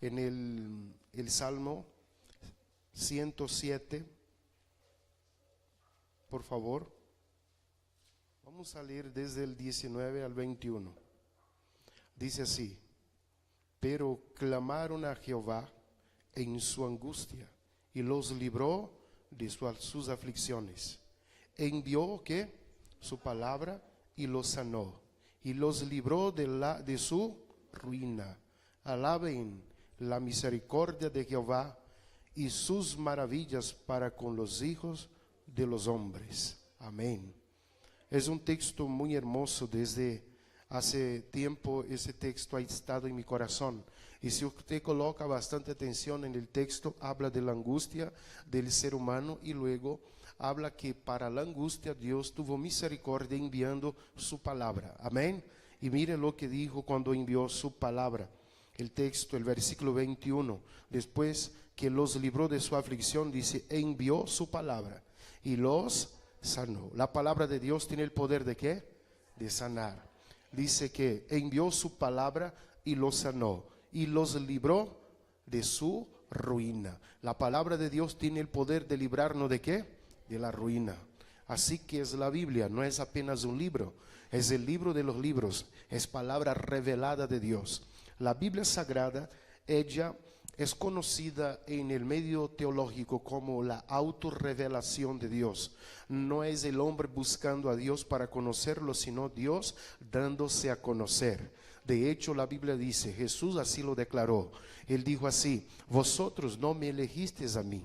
en el Salmo 107, por favor. Vamos a leer desde el 19 al 21. Dice así: pero clamaron a Jehová en su angustia y los libró de sus aflicciones. Envió ¿qué? Su palabra y los sanó y los libró de su ruina. Alaben la misericordia de Jehová y sus maravillas para con los hijos de los hombres. Amén. Es un texto muy hermoso. Desde hace tiempo ese texto ha estado en mi corazón. Y si usted coloca bastante atención en el texto, habla de la angustia del ser humano y luego habla que para la angustia Dios tuvo misericordia enviando su palabra. Amén. Y mire lo que dijo cuando envió su palabra. El texto, el versículo 21, después que los libró de su aflicción, dice: envió su palabra y los sanó. La palabra de Dios tiene el poder ¿de qué? De sanar. Dice que envió su palabra y los sanó y los libró de su ruina. La palabra de Dios tiene el poder de librarnos ¿de qué? De la ruina. Así que es la Biblia, no es apenas un libro, es el libro de los libros, es palabra revelada de Dios. La Biblia Sagrada, ella es conocida en el medio teológico como la autorrevelación de Dios. No es el hombre buscando a Dios para conocerlo, sino Dios dándose a conocer. De hecho, la Biblia dice, Jesús así lo declaró. Él dijo así: vosotros no me elegisteis a mí,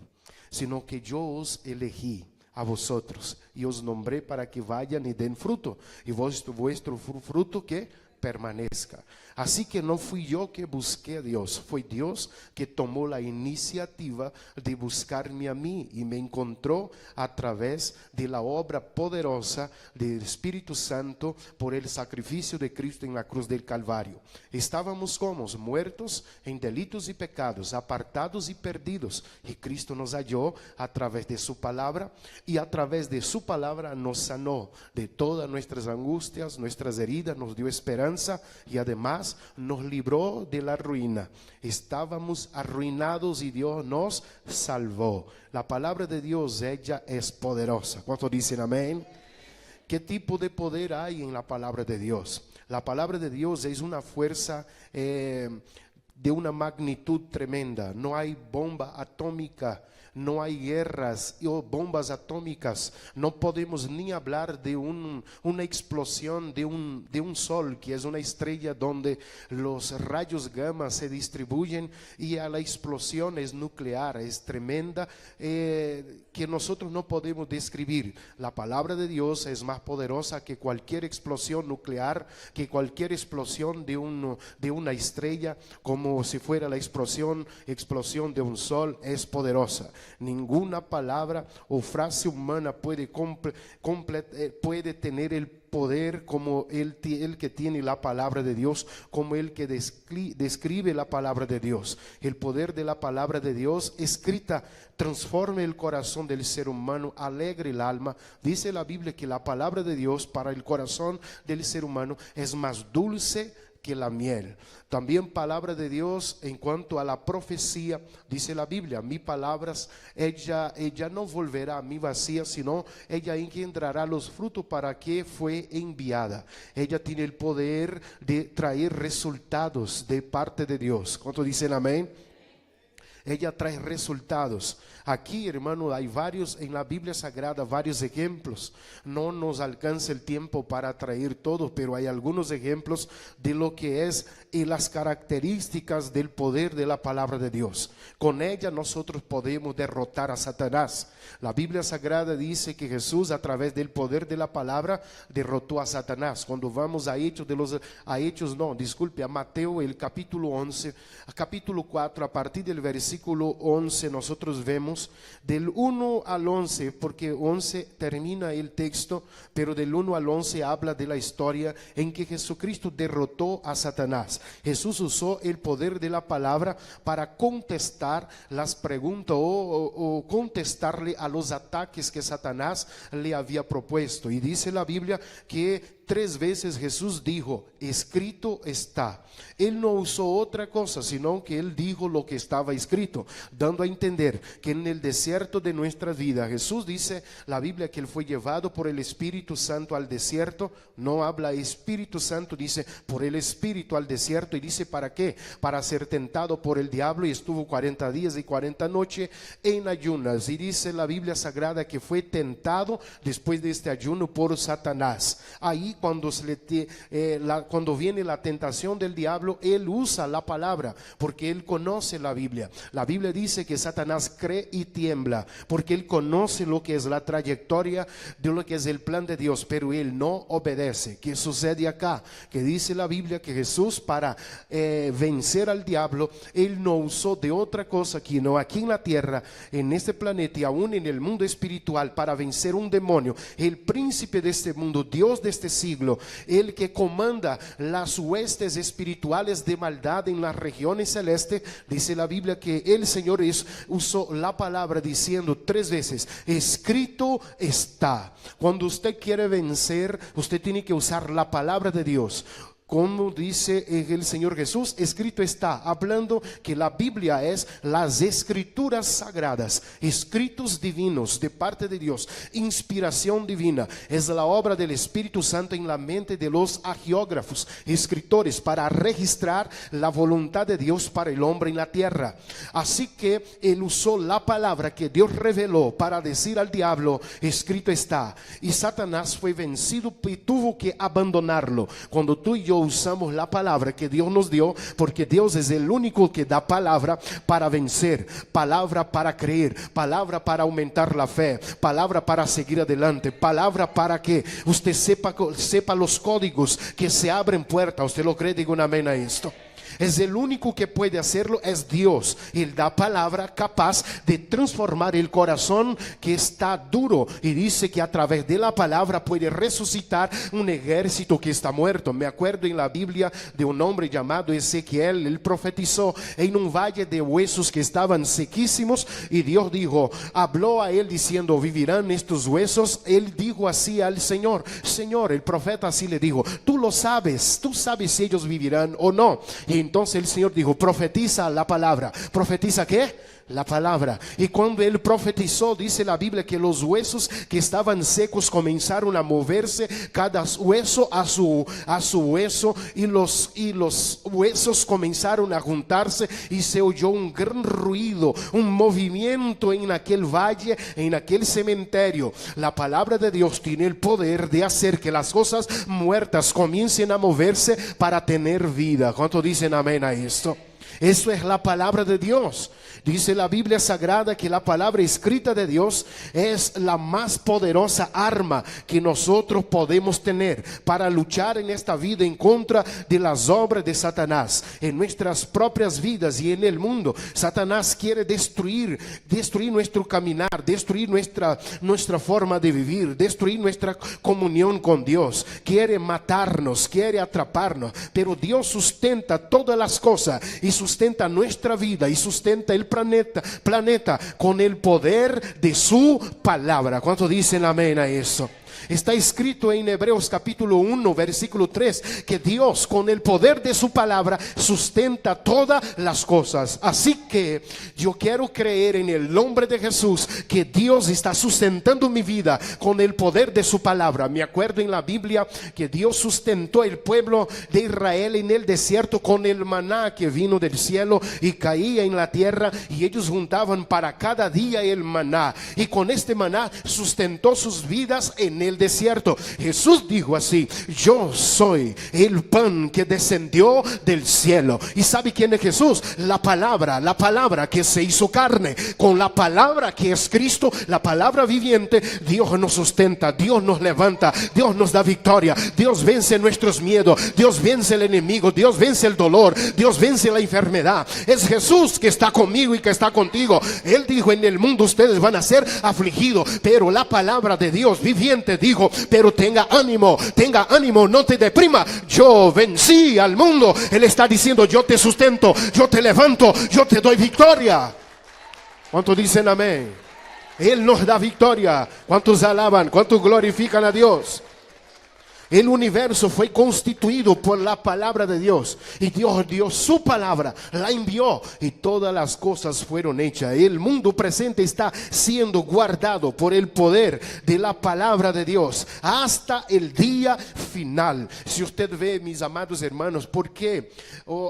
sino que yo os elegí a vosotros y os nombré para que vayan y den fruto, y vuestro fruto que permanezca. Así que no fui yo que busqué a Dios, fue Dios que tomó la iniciativa de buscarme a mí y me encontró a través de la obra poderosa del Espíritu Santo por el sacrificio de Cristo en la cruz del Calvario. Estábamos como muertos en delitos y pecados, apartados y perdidos, y Cristo nos halló a través de su palabra, y a través de su palabra nos sanó de todas nuestras angustias, nuestras heridas, nos dio esperanza y además nos libró de la ruina. Estábamos arruinados y Dios nos salvó. La palabra de Dios, ella es poderosa. ¿Cuántos dicen amén? ¿Qué tipo de poder hay en la palabra de Dios? La palabra de Dios es una fuerza de una magnitud tremenda. No hay bomba atómica, no hay guerras o bombas atómicas. No podemos ni hablar de una explosión de un sol, que es una estrella donde los rayos gamma se distribuyen y a la explosión es nuclear, es tremenda, que nosotros no podemos describir. La palabra de Dios es más poderosa que cualquier explosión nuclear, que cualquier explosión de una estrella, como si fuera la explosión de un sol. Es poderosa. Ninguna palabra o frase humana puede tener el poder como el que tiene la palabra de Dios, como el que describe la palabra de Dios. El poder de la palabra de Dios escrita transforma el corazón del ser humano, alegra el alma. Dice la Biblia que la palabra de Dios para el corazón del ser humano es más dulce que la miel. También palabra de Dios en cuanto a la profecía, dice la Biblia: mi palabras, ella no volverá a mí vacía, sino ella engendrará los frutos para que fue enviada. Ella tiene el poder de traer resultados de parte de Dios. ¿Cuántos dicen amén? Ella trae resultados. Aquí, hermano, hay varios en la Biblia Sagrada, varios ejemplos. No nos alcanza el tiempo para traer todos, pero hay algunos ejemplos de lo que es y las características del poder de la palabra de Dios. Con ella nosotros podemos derrotar a Satanás. La Biblia Sagrada dice que Jesús, a través del poder de la palabra, derrotó a Satanás. Cuando vamos a Mateo, el capítulo 11, capítulo 4, a partir del versículo 11, nosotros vemos del 1 al 11, porque 11 termina el texto, pero del 1 al 11 habla de la historia en que Jesucristo derrotó a Satanás. Jesús usó el poder de la palabra para contestar las preguntas o contestarle a los ataques que Satanás le había propuesto. Y dice la Biblia que 3 veces Jesús dijo, escrito está. Él no usó otra cosa, sino que Él dijo lo que estaba escrito, dando a entender que en el desierto de nuestra vida, Jesús dice, la Biblia, que Él fue llevado por el Espíritu Santo al desierto. No habla Espíritu Santo, dice por el Espíritu al desierto. Y dice, ¿para qué? Para ser tentado por el diablo, y estuvo 40 días y 40 noches en ayunas. Y dice la Biblia Sagrada que fue tentado después de este ayuno por Satanás. Ahí cuando viene la tentación del diablo, él usa la palabra, porque él conoce la Biblia. La Biblia dice que Satanás cree y tiembla, porque él conoce lo que es la trayectoria de lo que es el plan de Dios, pero él no obedece. ¿Qué sucede acá? Que dice la Biblia que Jesús, para vencer al diablo, él no usó de otra cosa que no aquí en la tierra, en este planeta y aún en el mundo espiritual, para vencer un demonio, el príncipe de este mundo, Dios de este siglo, el que comanda las huestes espirituales de maldad en las regiones celestes. Dice la Biblia que el Señor usó la palabra diciendo 3 veces, escrito está. Cuando usted quiere vencer, usted tiene que usar la palabra de Dios. Como dice el Señor Jesús, escrito está, hablando que la Biblia es las escrituras sagradas, escritos divinos de parte de Dios, inspiración divina. Es la obra del Espíritu Santo en la mente de los agiógrafos, escritores, para registrar la voluntad de Dios para el hombre en la tierra. Así que él usó la palabra que Dios reveló para decir al diablo, escrito está. Y Satanás fue vencido y tuvo que abandonarlo. Cuando tú y yo usamos la palabra que Dios nos dio, porque Dios es el único que da palabra para vencer, palabra para creer, palabra para aumentar la fe, palabra para seguir adelante, palabra para que usted sepa los códigos que se abren puertas. ¿Usted lo cree? Diga un amén a esto. Es el único que puede hacerlo, es Dios. Él da palabra capaz de transformar el corazón que está duro, y dice que a través de la palabra puede resucitar un ejército que está muerto. Me acuerdo en la Biblia de un hombre llamado Ezequiel. Él profetizó en un valle de huesos que estaban sequísimos, y Dios habló a él diciendo, vivirán estos huesos. Él dijo así al Señor, el profeta así le dijo, tú sabes si ellos vivirán o no. Y entonces el Señor dijo, profetiza la palabra. ¿Profetiza qué? La palabra. Y cuando él profetizó, dice la Biblia que los huesos que estaban secos comenzaron a moverse, cada hueso a su hueso, y los huesos comenzaron a juntarse, y se oyó un gran ruido, un movimiento en aquel valle, en aquel cementerio. La palabra de Dios tiene el poder de hacer que las cosas muertas comiencen a moverse para tener vida. ¿Cuánto dicen amén a esto? Eso es la palabra de Dios. Dice la Biblia Sagrada que la palabra escrita de Dios es la más poderosa arma que nosotros podemos tener para luchar en esta vida en contra de las obras de Satanás, en nuestras propias vidas y en el mundo. Satanás quiere destruir nuestro caminar, destruir nuestra forma de vivir, destruir nuestra comunión con Dios. Quiere matarnos, quiere atraparnos, pero Dios sustenta todas las cosas, y sustenta nuestra vida, y sustenta el planeta con el poder de su palabra. ¿Cuántos dicen amén a eso? Está escrito en Hebreos capítulo 1 versículo 3 que Dios con el poder de su palabra sustenta todas las cosas. Así que yo quiero creer en el nombre de Jesús que Dios está sustentando mi vida con el poder de su palabra. Me acuerdo en la Biblia que Dios sustentó el pueblo de Israel en el desierto con el maná que vino del cielo y caía en la tierra, y ellos juntaban para cada día el maná, y con este maná sustentó sus vidas en el desierto. Jesús dijo así: yo soy el pan que descendió del cielo. ¿Y sabe quién es Jesús? La palabra que se hizo carne. Con la palabra que es Cristo, la palabra viviente, Dios nos sustenta, Dios nos levanta, Dios nos da victoria, Dios vence nuestros miedos, Dios vence el enemigo, Dios vence el dolor, Dios vence la enfermedad. Es Jesús que está conmigo y que está contigo. Él dijo: en el mundo ustedes van a ser afligidos, pero la palabra de Dios viviente dijo: pero tenga ánimo, no te deprima, yo vencí al mundo. Él está diciendo: yo te sustento, yo te levanto, yo te doy victoria. ¿Cuántos dicen amén? Él nos da victoria. ¿Cuántos alaban? ¿Cuántos glorifican a Dios? El universo fue constituido por la palabra de Dios. Y Dios dio su palabra, la envió y todas las cosas fueron hechas. El mundo presente está siendo guardado por el poder de la palabra de Dios hasta el día final. Si usted ve, mis amados hermanos, ¿por qué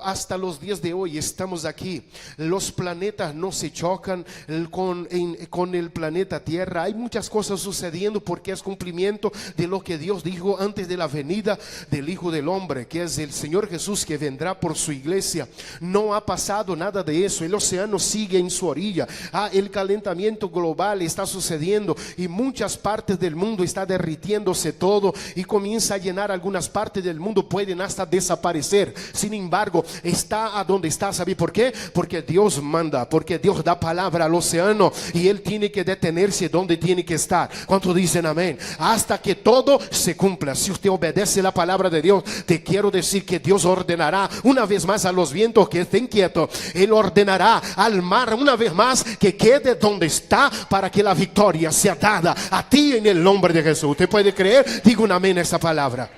hasta los días de hoy estamos aquí? Los planetas no se chocan con el planeta Tierra. Hay muchas cosas sucediendo porque es cumplimiento de lo que Dios dijo antes de la venida del Hijo del Hombre, que es el Señor Jesús, que vendrá por su iglesia. No ha pasado nada de eso. El océano sigue en su orilla. El calentamiento global está sucediendo y muchas partes del mundo está derritiéndose todo y comienza a llenar algunas partes del mundo, pueden hasta desaparecer. Sin embargo, está a donde está. ¿Sabe por qué? Porque Dios manda, porque Dios da palabra al océano y Él tiene que detenerse donde tiene que estar. ¿Cuántos dicen amén? Hasta que todo se cumpla. Si usted obedece la palabra de Dios, te quiero decir que Dios ordenará una vez más a los vientos que estén quietos. Él ordenará al mar una vez más que quede donde está, para que la victoria sea dada a ti en el nombre de Jesús. ¿Usted puede creer? Diga un amén a esa palabra.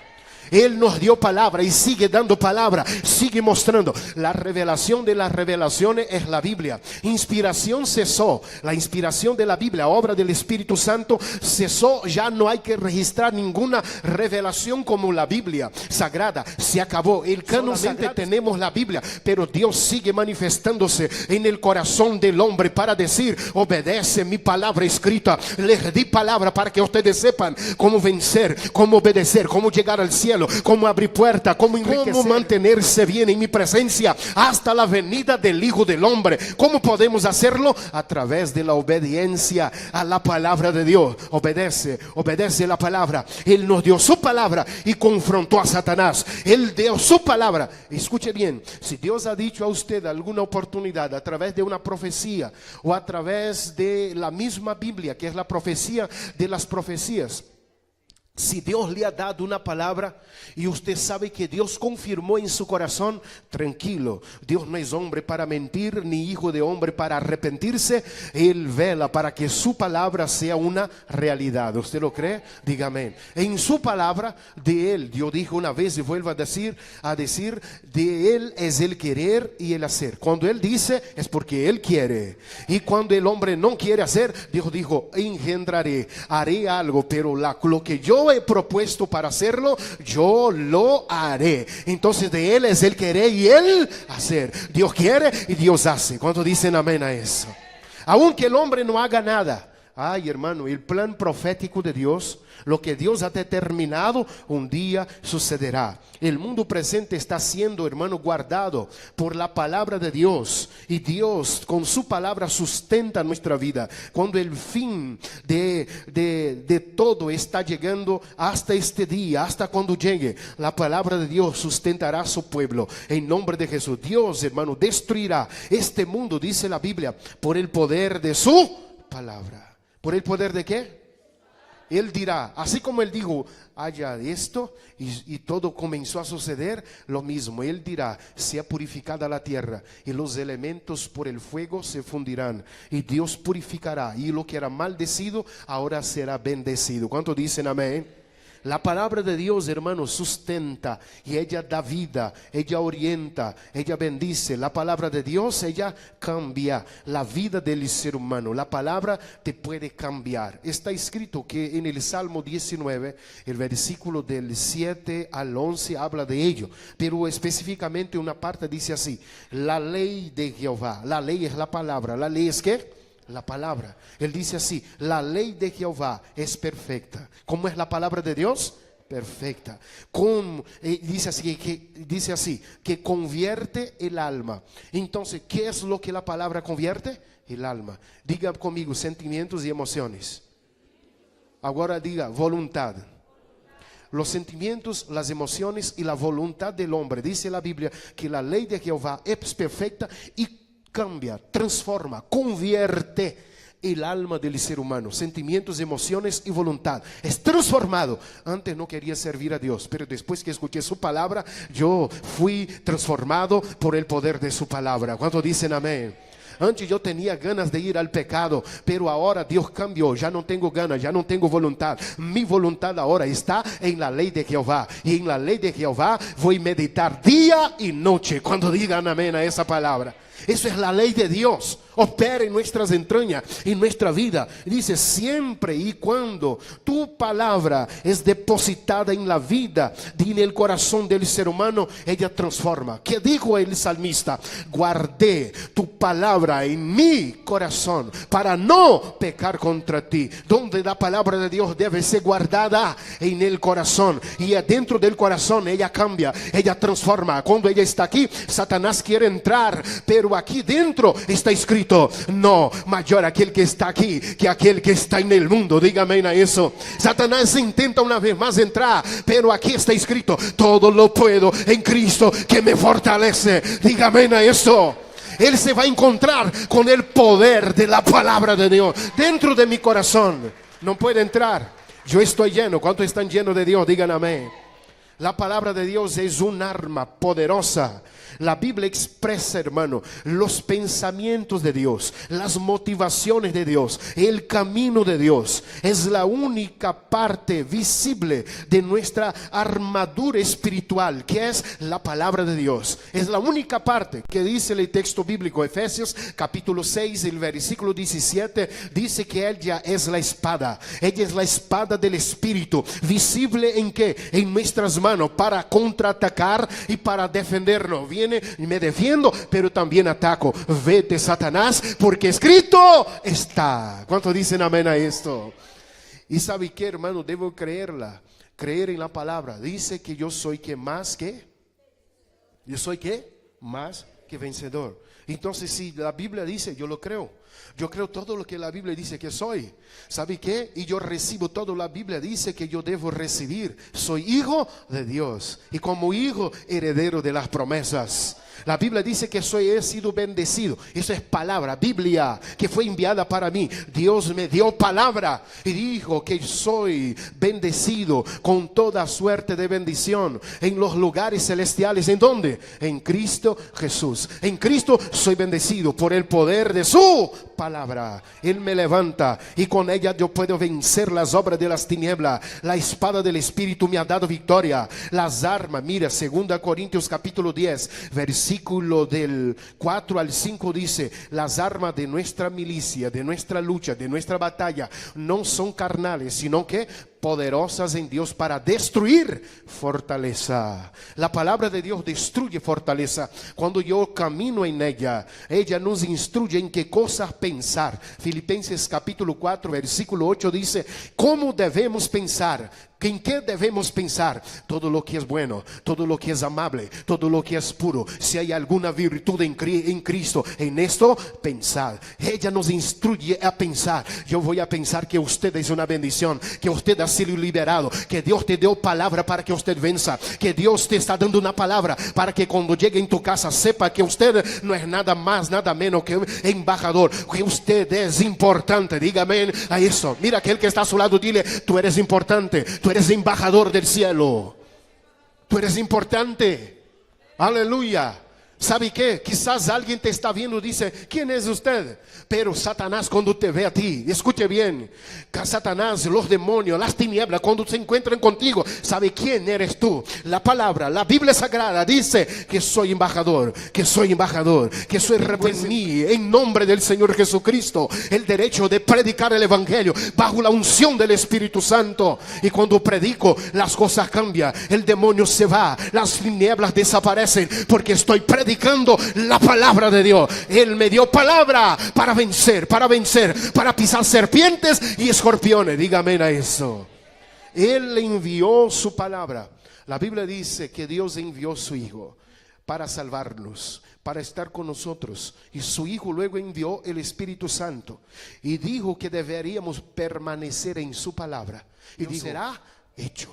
Él nos dio palabra y sigue dando palabra, sigue mostrando. La revelación de las revelaciones es la Biblia. Inspiración cesó, la inspiración de la Biblia, obra del Espíritu Santo, cesó. Ya no hay que registrar ninguna revelación como la Biblia sagrada, se acabó. El canon sagrado, tenemos la Biblia, pero Dios sigue manifestándose en el corazón del hombre para decir: obedece mi palabra escrita. Les di palabra para que ustedes sepan cómo vencer, cómo obedecer, cómo llegar al cielo, cómo abrir puertas, cómo mantenerse bien en mi presencia hasta la venida del Hijo del Hombre. ¿Cómo podemos hacerlo? A través de la obediencia a la palabra de Dios. Obedece la palabra. Él nos dio su palabra y confrontó a Satanás. Él dio su palabra. Escuche bien, si Dios ha dicho a usted alguna oportunidad a través de una profecía o a través de la misma Biblia, que es la profecía de las profecías, si Dios le ha dado una palabra y usted sabe que Dios confirmó en su corazón, tranquilo. Dios no es hombre para mentir, ni hijo de hombre para arrepentirse. Él vela para que su palabra sea una realidad. ¿Usted lo cree? Diga amén. En su palabra, de Él, Dios dijo una vez y vuelvo a decir, de Él es el querer y el hacer. Cuando Él dice, es porque Él quiere. Y cuando el hombre no quiere hacer, Dios dijo: engendraré, haré algo, pero lo que yo he propuesto para hacerlo, yo lo haré. Entonces de Él es el querer y el hacer. Dios quiere y Dios hace. ¿Cuántos dicen amén a eso? Aunque el hombre no haga nada. Ay, hermano, el plan profético de Dios, lo que Dios ha determinado, un día sucederá. El mundo presente está siendo, hermano, guardado por la palabra de Dios. Y Dios con su palabra sustenta nuestra vida. Cuando el fin de todo está llegando hasta este día, hasta cuando llegue, la palabra de Dios sustentará a su pueblo. En nombre de Jesús, Dios, hermano, destruirá este mundo, dice la Biblia, por el poder de su palabra. ¿Por el poder de qué? Él dirá, así como Él dijo, haya esto, y todo comenzó a suceder, lo mismo. Él dirá, sea purificada la tierra, y los elementos por el fuego se fundirán, y Dios purificará, y lo que era maldecido, ahora será bendecido. ¿Cuántos dicen amén? La palabra de Dios, hermano, sustenta y ella da vida, ella orienta, ella bendice. La palabra de Dios, ella cambia la vida del ser humano. La palabra te puede cambiar. Está escrito que en el Salmo 19, el versículo del 7 al 11 habla de ello, pero específicamente una parte dice así: la ley de Jehová. La ley es la palabra. ¿La ley es qué? La palabra. Él dice así: la ley de Jehová es perfecta. ¿Cómo es la palabra de Dios? Perfecta. Dice así, que convierte el alma. Entonces, ¿qué es lo que la palabra convierte? El alma. Diga conmigo: sentimientos y emociones. Ahora diga: voluntad. Los sentimientos, las emociones y la voluntad del hombre. Dice la Biblia que la ley de Jehová es perfecta y cambia, transforma, convierte el alma del ser humano. Sentimientos, emociones y voluntad. Es transformado. Antes no quería servir a Dios, pero después que escuché su palabra, yo fui transformado por el poder de su palabra. ¿Cuántos dicen amén? Antes yo tenía ganas de ir al pecado, pero ahora Dios cambió. Ya no tengo ganas, ya no tengo voluntad. Mi voluntad ahora está en la ley de Jehová. Y en la ley de Jehová voy a meditar día y noche. Cuando digan amén a esa palabra. Eso es la ley de Dios. Opera en nuestras entrañas, en nuestra vida. Dice, siempre y cuando tu palabra es depositada en la vida y en el corazón del ser humano, ella transforma. ¿Qué dijo el salmista? Guardé tu palabra en mi corazón para no pecar contra ti. Donde la palabra de Dios debe ser guardada en el corazón. Y adentro del corazón ella cambia, ella transforma. Cuando ella está aquí, Satanás quiere entrar, pero aquí dentro está escrito: no, mayor aquel que está aquí que aquel que está en el mundo. Dígame a eso. Satanás intenta una vez más entrar, pero aquí está escrito: todo lo puedo en Cristo que me fortalece. Dígame a eso. Él se va a encontrar con el poder de la palabra de Dios dentro de mi corazón. No puede entrar. Yo estoy lleno. ¿Cuántos están llenos de Dios? Digan amén. La palabra de Dios es un arma poderosa. La Biblia expresa, hermano, los pensamientos de Dios, las motivaciones de Dios, el camino de Dios. Es la única parte visible de nuestra armadura espiritual, que es la palabra de Dios. Es la única parte que dice el texto bíblico. Efesios capítulo 6, el versículo 17, dice que ella es la espada. Ella es la espada del Espíritu, visible en qué? En nuestras manos, para contraatacar y para defendernos. Viene y me defiendo, pero también ataco. Vete, Satanás, porque escrito está. ¿Cuántos dicen amén a esto? Y sabe qué, hermano, debo creerla, creer en la palabra. Dice que yo soy que más que, yo soy que más que vencedor. Entonces, si la Biblia dice, yo lo creo. Yo creo todo lo que la Biblia dice que soy. ¿Sabe qué? Y yo recibo todo la Biblia dice que yo debo recibir. Soy hijo de Dios y como hijo heredero de las promesas. La Biblia dice que he sido bendecido. Eso es palabra, Biblia, que fue enviada para mí. Dios me dio palabra y dijo que soy bendecido con toda suerte de bendición en los lugares celestiales. ¿En dónde? En Cristo Jesús. En Cristo soy bendecido por el poder de su palabra. Él me levanta y con ella yo puedo vencer las obras de las tinieblas. La espada del Espíritu me ha dado victoria. Las armas, mira, 2 Corintios capítulo 10, versículo del 4 al 5 dice: las armas de nuestra milicia, de nuestra lucha, de nuestra batalla no son carnales, sino que poderosas en Dios para destruir fortaleza. La palabra de Dios destruye fortaleza. Cuando yo camino en ella, ella nos instruye en qué cosas pensar. Filipenses capítulo 4 versículo 8 dice: ¿cómo debemos pensar? ¿En qué debemos pensar? Todo lo que es bueno, todo lo que es amable, todo lo que es puro. Si hay alguna virtud en Cristo, en esto pensad. Ella nos instruye a pensar. Yo voy a pensar que usted es una bendición, que usted ha sido liberado, que Dios te dio palabra para que usted venza, que Dios te está dando una palabra para que cuando llegue en tu casa sepa que usted no es nada más, nada menos que embajador, que usted es importante. Dígame a eso. Mira, aquel que está a su lado, dile: tú eres importante, tú eres embajador del cielo, tú eres importante. Aleluya. ¿Sabe qué? Quizás alguien te está viendo y dice: ¿quién es usted? Pero Satanás, cuando te ve a ti, escuche bien, Satanás, los demonios, las tinieblas, cuando se encuentran contigo, ¿sabe quién eres tú? La palabra, la Biblia Sagrada dice que soy embajador, que soy embajador, que soy reprimido en nombre del Señor Jesucristo, el derecho de predicar el Evangelio bajo la unción del Espíritu Santo. Y cuando predico, las cosas cambian, el demonio se va, las tinieblas desaparecen, porque estoy predicando la palabra de Dios. Él me dio palabra para vencer, para pisar serpientes y escorpiones. Dígame a eso. Él le envió su palabra. La Biblia dice que Dios envió su Hijo para salvarnos, para estar con nosotros, y su Hijo luego envió el Espíritu Santo y dijo que deberíamos permanecer en su palabra y dijo: será hecho.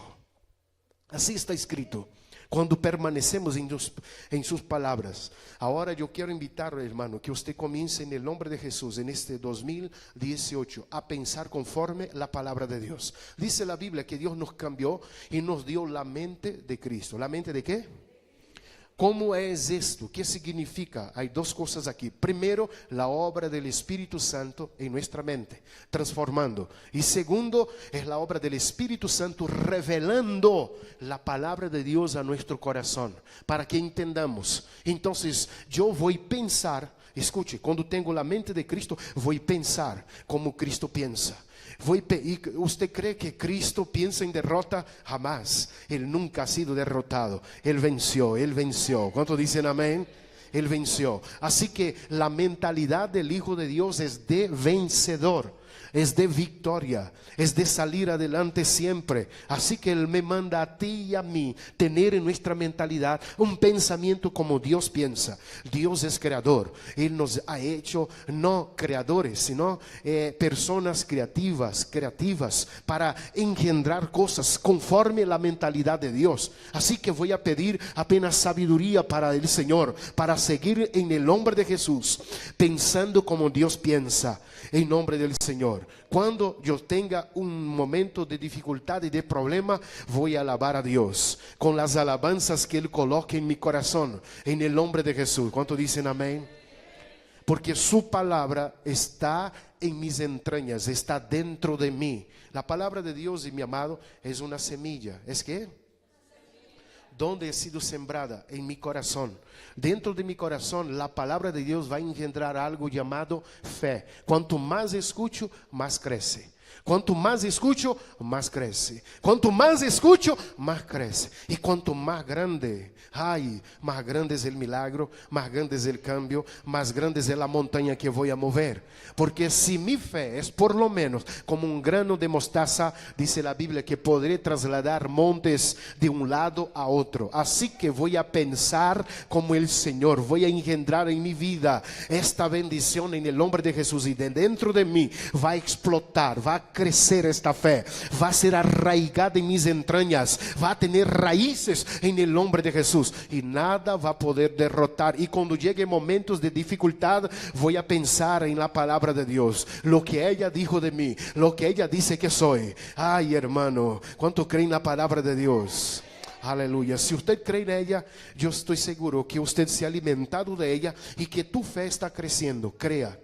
Así está escrito. Cuando permanecemos en sus palabras. Ahora yo quiero invitarle, hermano, que usted comience en el nombre de Jesús en este 2018 a pensar conforme la palabra de Dios. Dice la Biblia que Dios nos cambió y nos dio la mente de Cristo. ¿La mente de qué? ¿Cómo es esto? ¿Qué significa? Hay dos cosas aquí. Primero, la obra del Espíritu Santo en nuestra mente, transformando. Y segundo, es la obra del Espíritu Santo revelando la palabra de Dios a nuestro corazón, para que entendamos. Entonces, yo voy a pensar, escuche, cuando tengo la mente de Cristo, voy a pensar como Cristo piensa. ¿Usted cree que Cristo piensa en derrota? Jamás. Él nunca ha sido derrotado. Él venció, Él venció. ¿Cuántos dicen amén? Él venció. Así que la mentalidad del Hijo de Dios es de vencedor, es de victoria, es de salir adelante siempre. Así que Él me manda a ti y a mí tener en nuestra mentalidad un pensamiento como Dios piensa. Dios es creador. Él nos ha hecho no creadores, sino personas creativas para engendrar cosas conforme la mentalidad de Dios. Así que voy a pedir apenas sabiduría para el Señor, para seguir en el nombre de Jesús, pensando como Dios piensa, en nombre del Señor. Cuando yo tenga un momento de dificultad y de problema, voy a alabar a Dios con las alabanzas que Él coloque en mi corazón, en el nombre de Jesús. ¿Cuántos dicen amén? Porque su palabra está en mis entrañas, está dentro de mí. La palabra de Dios, y mi amado, es una semilla. ¿Es qué? Donde ha sido sembrada en mi corazón. Dentro de mi corazón, la palabra de Dios va a engendrar algo llamado fe. Cuanto más escucho, más crece. Cuanto más escucho, más crece. Cuanto más escucho, más crece. Y cuanto más grande, más grande es el milagro, más grande es el cambio, más grande es la montaña que voy a mover. Porque si mi fe es por lo menos como un grano de mostaza, dice la Biblia que podré trasladar montes de un lado a otro. Así que voy a pensar como el Señor, voy a engendrar en mi vida esta bendición en el nombre de Jesús, y de dentro de mí va a explotar, va a crecer esta fe, va a ser arraigada en mis entrañas, va a tener raíces en el nombre de Jesús, y nada va a poder derrotar. Y cuando lleguen momentos de dificultad, voy a pensar en la palabra de Dios, lo que ella dijo de mí, lo que ella dice que soy. Ay, hermano, ¿cuánto creen en la palabra de Dios? Aleluya. Si usted cree en ella, yo estoy seguro que usted se ha alimentado de ella y que tu fe está creciendo. Crea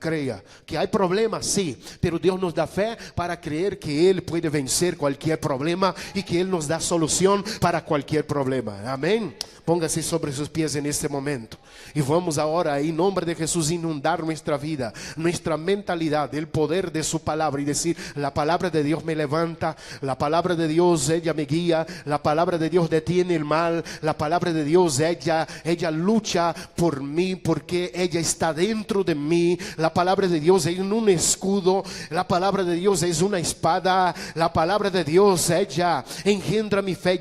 que hay problemas, sí, pero Dios nos da fe para creer que Él puede vencer cualquier problema y que Él nos da solución para cualquier problema. Amén. Póngase sobre sus pies en este momento y vamos ahora, en nombre de Jesús, inundar nuestra vida, nuestra mentalidad del poder de su palabra y decir: la palabra de Dios me levanta, la palabra de Dios, ella me guía, la palabra de Dios detiene el mal, la palabra de Dios, ella lucha por mí porque ella está dentro de mí. La palabra de Dios es un escudo, la palabra de Dios es una espada, la palabra de Dios, ella engendra mi fe,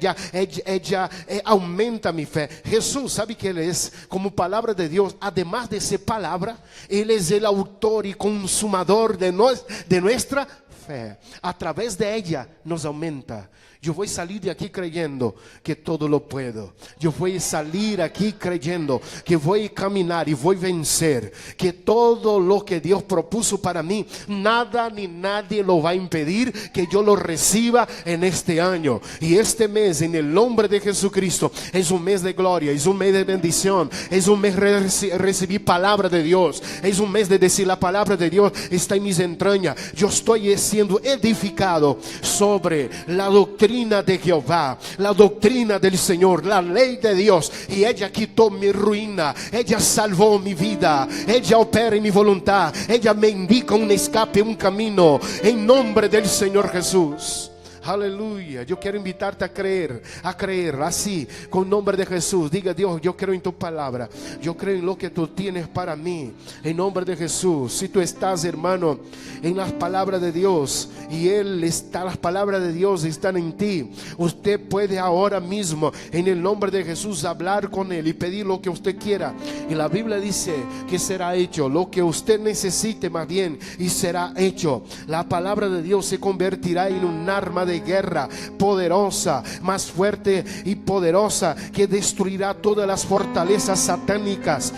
ella aumenta mi fe. Jesús, sabe que Él es como palabra de Dios, además de ser palabra, Él es el autor y consumador de nuestra fe. A través de ella nos aumenta. Yo voy a salir de aquí creyendo que todo lo puedo. Yo voy a salir aquí creyendo que voy a caminar y voy a vencer. Que todo lo que Dios propuso para mí, nada ni nadie lo va a impedir que yo lo reciba en este año. Y este mes, en el nombre de Jesucristo, es un mes de gloria, es un mes de bendición, es un mes de recibir palabra de Dios, es un mes de decir: la palabra de Dios está en mis entrañas. Yo estoy siendo edificado sobre la doctrina de Jehová, la doctrina del Señor, la ley de Dios, y ella quitó mi ruina, ella salvó mi vida, ella opera en mi voluntad, ella me indica un escape, un camino, en nombre del Señor Jesús. Aleluya. Yo quiero invitarte a creer así, con nombre de Jesús. Diga: Dios, yo creo en tu palabra, yo creo en lo que tú tienes para mí, en nombre de Jesús. Si tú estás, hermano, en las palabras de Dios y las palabras de Dios están en ti, usted puede ahora mismo, en el nombre de Jesús, hablar con Él y pedir lo que usted quiera. Y la Biblia dice que será hecho lo que usted necesite, más bien, y será hecho. La palabra de Dios se convertirá en un arma de de guerra poderosa, más fuerte y poderosa, que destruirá todas las fortalezas satánicas.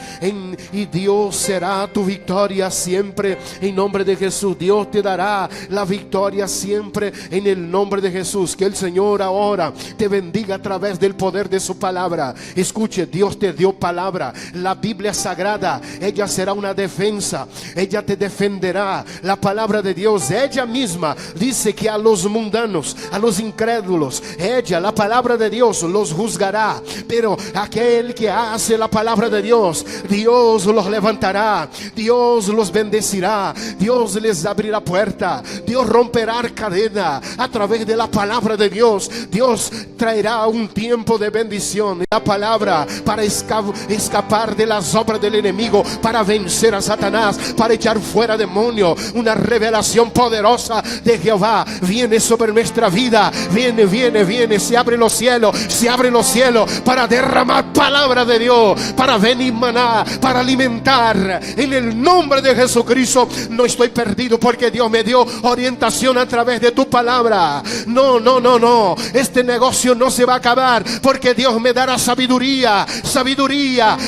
Y Dios será tu victoria siempre, en nombre de Jesús. Dios te dará la victoria siempre, en el nombre de Jesús. Que el Señor ahora te bendiga a través del poder de su palabra. Escuche, Dios te dio palabra. La Biblia sagrada, ella será una defensa. Ella te defenderá. La palabra de Dios, ella misma dice que a los mundanos, a los incrédulos, ella, la palabra de Dios, los juzgará. Pero aquel que hace la palabra de Dios, Dios los levantará, Dios los bendecirá, Dios les abrirá puerta, Dios romperá cadena a través de la palabra de Dios. Dios traerá un tiempo de bendición, la palabra para escapar de las obras del enemigo, para vencer a Satanás, para echar fuera demonio. Una revelación poderosa de Jehová viene sobre nuestra vida. Viene, se abren los cielos para derramar palabra de Dios, para venir maná, para alimentar. En el nombre de Jesucristo no estoy perdido, porque Dios me dio orientación a través de tu palabra. No, este negocio no se va a acabar, porque Dios me dará sabiduría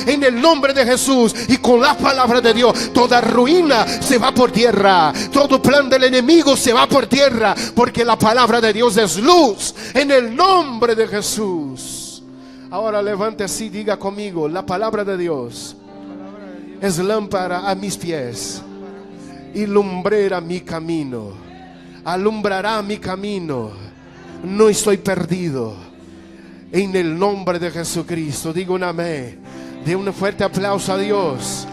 en el nombre de Jesús. Y con la palabra de Dios toda ruina se va por tierra, todo plan del enemigo se va por tierra, porque la palabra de Dios es luz, en el nombre de Jesús. Ahora levante así, diga conmigo: la palabra de Dios es lámpara a mis pies y lumbrera mi camino. Alumbrará mi camino. No estoy perdido, en el nombre de Jesucristo. Digo un amén. De un fuerte aplauso a Dios.